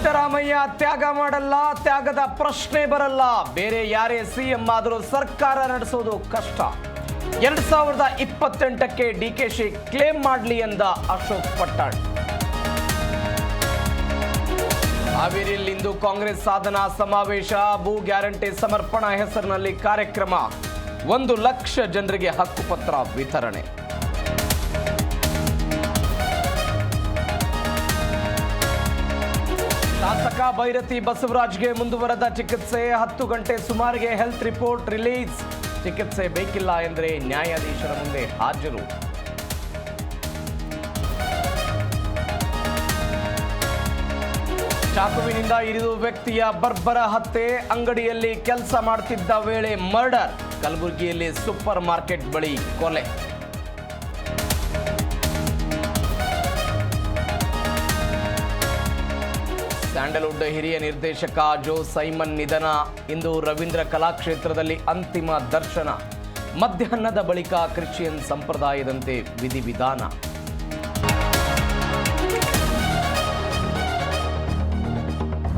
ಸಿದ್ದರಾಮಯ್ಯ ತ್ಯಾಗ ಮಾಡಲ್ಲ, ತ್ಯಾಗದ ಪ್ರಶ್ನೆ ಬರಲ್ಲ. ಬೇರೆ ಯಾರೇ ಸಿಎಂ ಆದರೂ ಸರ್ಕಾರ ನಡೆಸೋದು ಕಷ್ಟ. 2028ಕ್ಕೆ ಡಿಕೆಶಿ ಕ್ಲೇಮ್ ಮಾಡಲಿ ಎಂದ ಅಶೋಕ್ ಪಟ್ಟಣ್. ಹಾವೇರಿಯಲ್ಲಿಂದು ಕಾಂಗ್ರೆಸ್ ಸಾಧನಾ ಸಮಾವೇಶ, ಭೂ ಗ್ಯಾರಂಟಿ ಸಮರ್ಪಣಾ ಹೆಸರಿನಲ್ಲಿ ಕಾರ್ಯಕ್ರಮ. 1 ಲಕ್ಷ ಜನರಿಗೆ ಹಕ್ಕುಪತ್ರ ವಿತರಣೆ. ಶಾಸಕ ಭೈರತಿ ಬಸವರಾಜ್ಗೆ ಮುಂದುವರೆದ ಚಿಕಿತ್ಸೆ. 10 ಗಂಟೆ ಸುಮಾರಿಗೆ ಹೆಲ್ತ್ ರಿಪೋರ್ಟ್ ರಿಲೀಸ್. ಚಿಕಿತ್ಸೆ ಬೇಕಿಲ್ಲ ಎಂದರೆ ನ್ಯಾಯಾಧೀಶರ ಮುಂದೆ ಹಾಜರು. ಚಾಕುವಿನಿಂದ ಇರಿದು ವ್ಯಕ್ತಿಯ ಬರ್ಬರ ಹತ್ಯೆ. ಅಂಗಡಿಯಲ್ಲಿ ಕೆಲಸ ಮಾಡುತ್ತಿದ್ದ ವೇಳೆ ಮರ್ಡರ್. ಕಲಬುರಗಿಯಲ್ಲಿ ಸೂಪರ್ ಮಾರ್ಕೆಟ್ ಬಳಿ ಕೊಲೆ. ಸ್ಯಾಂಡಲ್ವುಡ್ ಹಿರಿಯ ನಿರ್ದೇಶಕ ಜೋ ಸೈಮನ್ ನಿಧನ. ಇಂದು ರವೀಂದ್ರ ಕಲಾಕ್ಷೇತ್ರದಲ್ಲಿ ಅಂತಿಮ ದರ್ಶನ. ಮಧ್ಯಾಹ್ನದ ಬಳಿಕ ಕ್ರಿಶ್ಚಿಯನ್ ಸಂಪ್ರದಾಯದಂತೆ ವಿಧಿವಿಧಾನ.